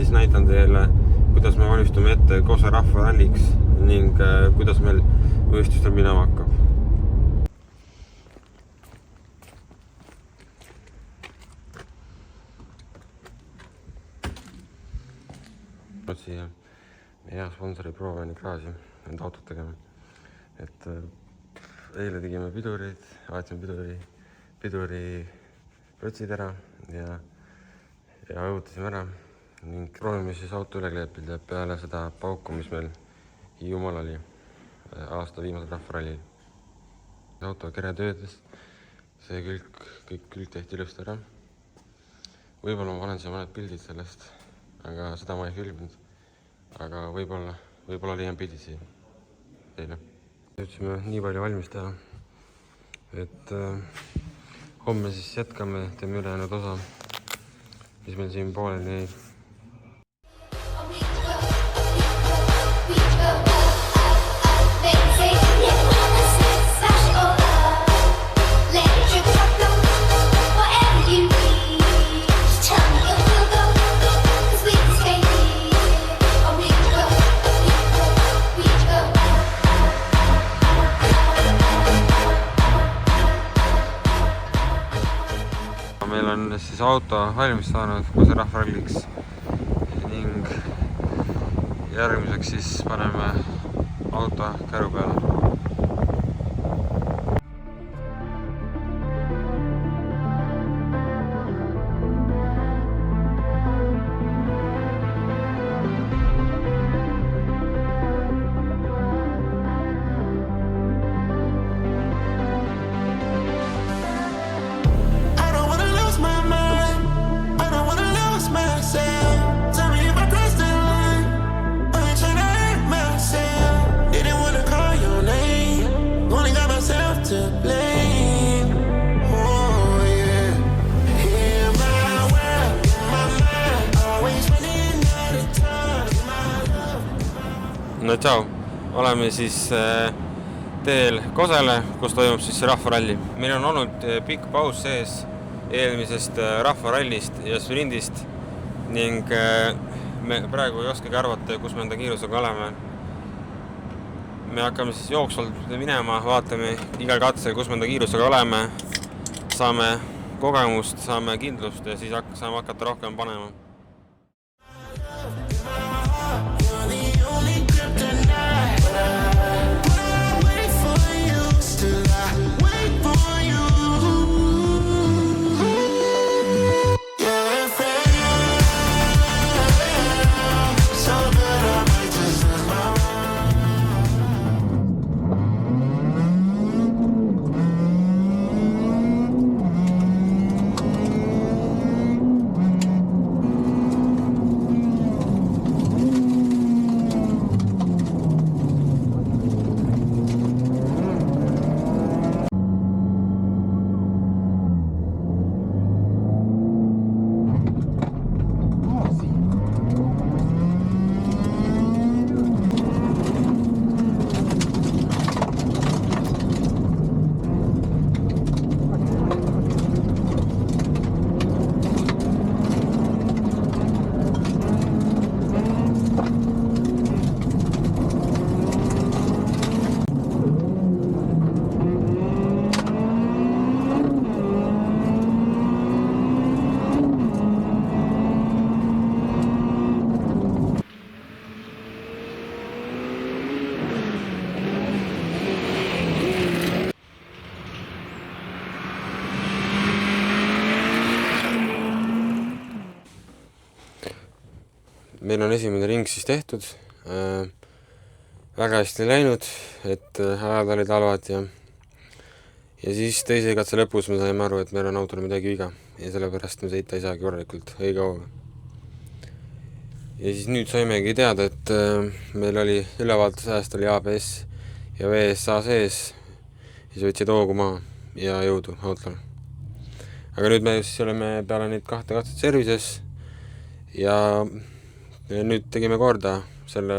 siis näitan teile, kuidas me valmistume ette Kose rahvaralliks ning kuidas meil võistlustel minema hakkab. Siia hea sponsori Proveni kraasi enda autot tegema. Et eile tegime pidurid, aetasime piduri protsid ära ja õhutasime ära ning proovime siis auto üle kleepida peale seda pauku, mis meil Hiiumaal oli aasta viimasel rahvarallil. Auto kere töödes, see kõik külg tehti ilusti ära. Võib-olla ma panen siia mõned pildid sellest, aga seda ma ei filminud. Aga võib-olla leian pildid siia teile. Jõudsime nii palju valmis teha, et homme siis jätkame, teeme ülejäänud osa, mis meil siin pooleli jäi. Meil on siis auto valmis saanud Kose rahvaralliks ning järgmiseks siis paneme auto käru peale. No tšau, oleme siis teel Kosele, kus toimub siis rahvaralli. Meil on olnud pikk paus sees eelmisest rahvarallist ja sprindist ning me praegu ei oskagi arvata, kus me enda kiirusega oleme. Me hakkame siis jooksvalt minema, vaatame igal katsel, kus me enda kiirusega oleme, saame kogemust, saame kindlust ja siis saame hakata rohkem panema. Meil on esimene ring siis tehtud, väga hästi läinud, et ajad olid halvad ja siis teise katse lõpus me saime aru, et meil on autol midagi viga ja sellepärast me sõita ei saagi korralikult õige hooga. Ja siis nüüd saimegi teada, et meil oli ülevaatusajast oli ABS ja VSA sees, siis võtsid hoogu maha ja jõudu autole. Aga nüüd me siis oleme peale neid kahte katset servises ja nüüd tegime korda selle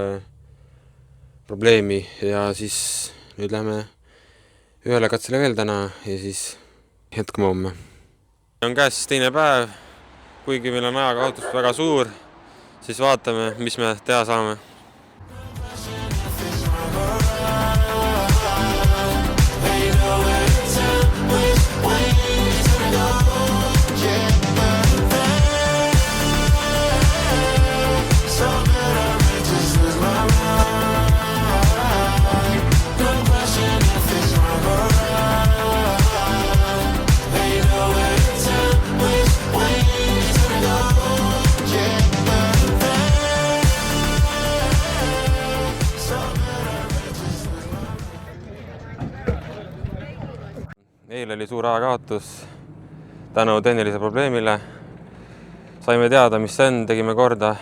probleemi ja siis nüüd lähme ühele katsele veel täna ja siis jätkame homme. On käes siis teine päev, kuigi meil on ajaga autost väga suur, siis vaatame, mis me teha saame. Eile oli suur ajakaotus tänu tehnilise probleemile. Saime teada, mis see on, tegime korda.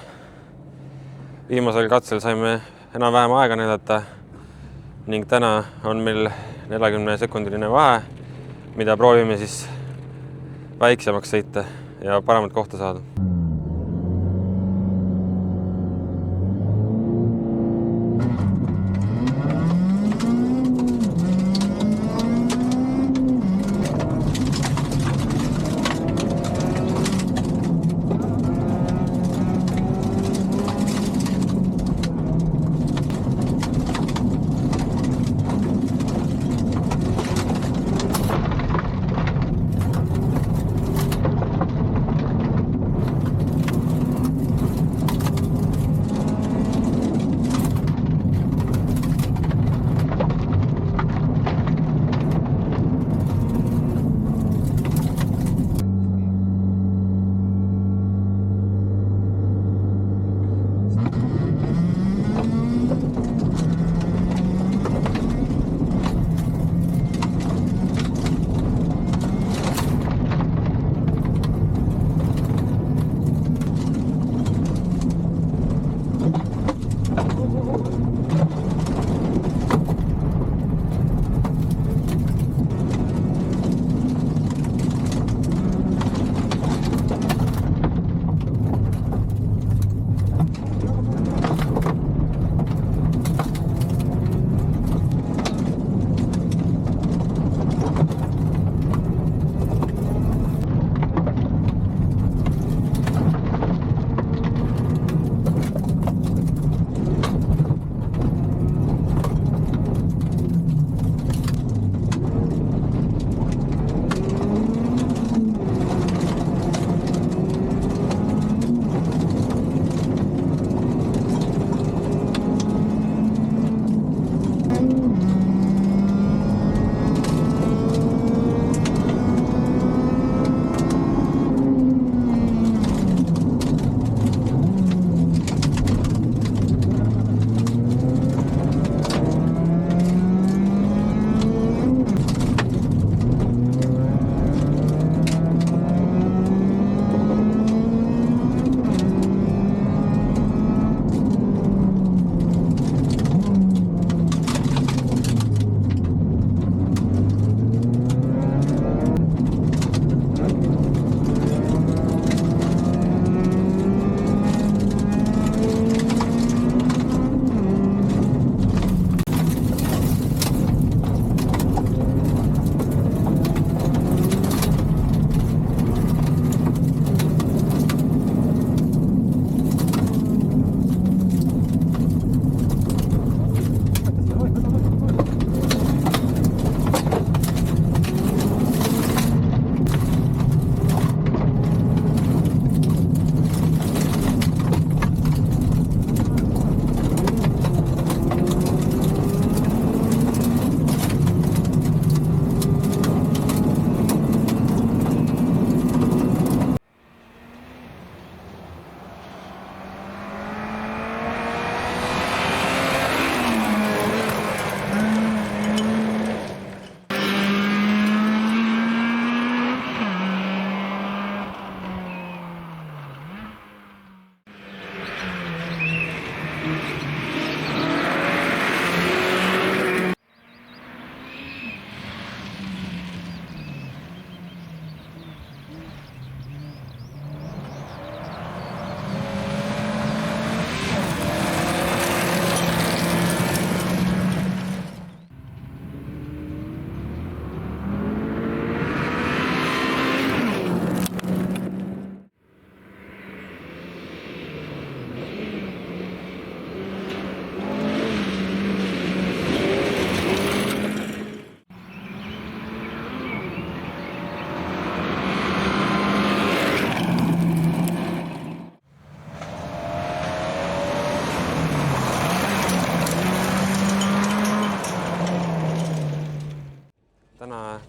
Viimasel katsel saime enam-vähem aega näidata ning täna on meil 40-sekundiline vahe, mida proovime siis väiksemaks sõita ja paremat kohta saada.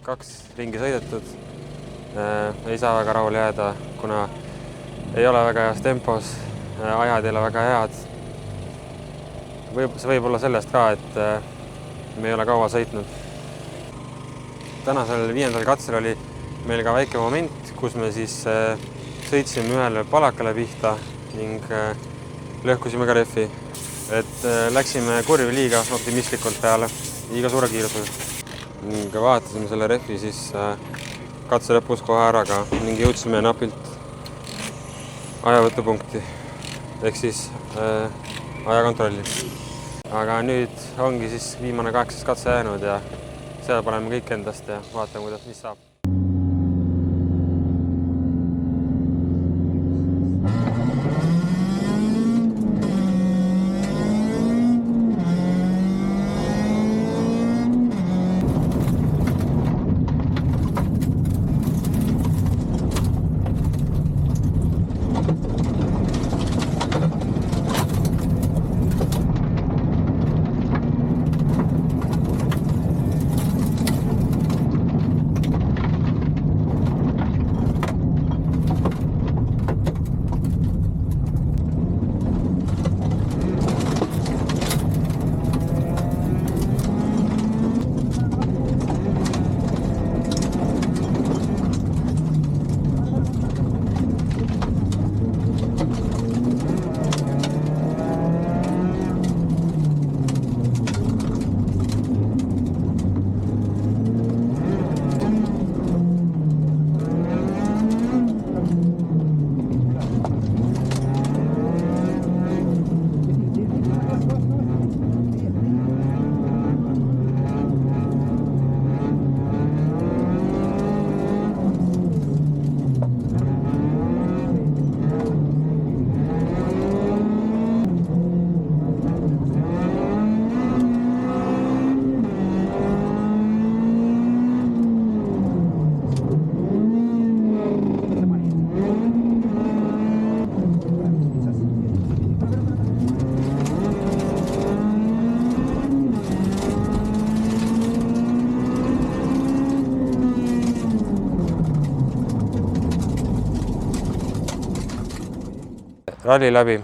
2 ringi sõidetud. Ei saa väga rahule jääda, kuna ei ole väga heas tempos, ajad ei ole väga head. See võib olla sellest ka, et me ei ole kaua sõitnud. Tänasel 5. katsel oli meil ka väike moment, kus me siis sõitsime ühele palakale pihta ning lõhkusime ka rehvi. Et läksime kurvi liiga optimistlikult peale, liiga suure kiirusega. Ning vaatasime selle rehvi siis katse lõpus kohe ära ka ning jõudsime napilt ajavõtupunkti ehk siis ajakontrolli. Aga nüüd ongi siis viimane 8. katse jäänud ja seal paneme kõik endast ja vaatame, kuidas mis saab. Ralli läbi.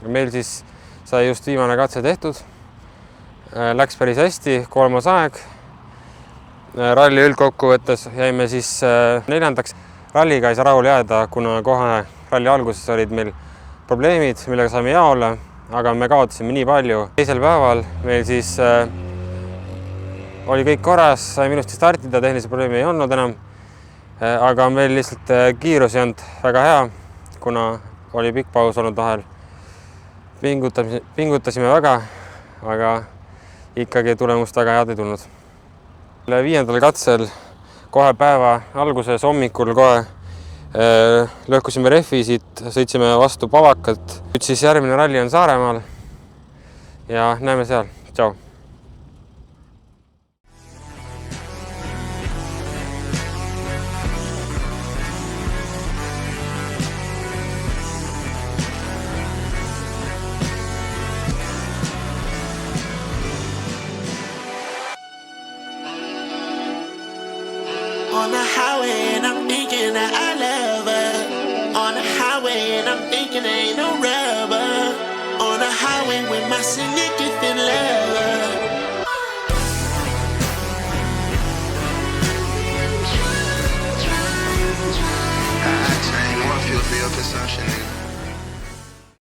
Meil siis sai just viimane katse tehtud. Läks päris hästi, 3. aeg. Ralli üldkokkuvõttes jäime siis 4. Ralliga ei saa rahule jääda, kuna kohe ralli alguses olid meil probleemid, millega saime jaole, aga me kaotasime nii palju. Teisel päeval meil siis oli kõik korras, sai minusti startida, tehnilisi probleeme ei olnud enam. Aga meil lihtsalt kiirus ei olnud väga hea, kuna oli pikk paus olnud vahel. Pingutasime väga, aga ikkagi tulemust väga head ei tulnud. 5. katsel kohe päeva alguses hommikul kohe lõhkusime rehvi siit, sõitsime vastu Pavakat. Nüüd siis järgmine ralli on Saaremaal ja näeme seal. Tšau! On the highway and I'm thinking that I love her. On the highway and I'm thinking ain't no rubber. On the highway with my significant love. I change more fuel for your consumption, nigga.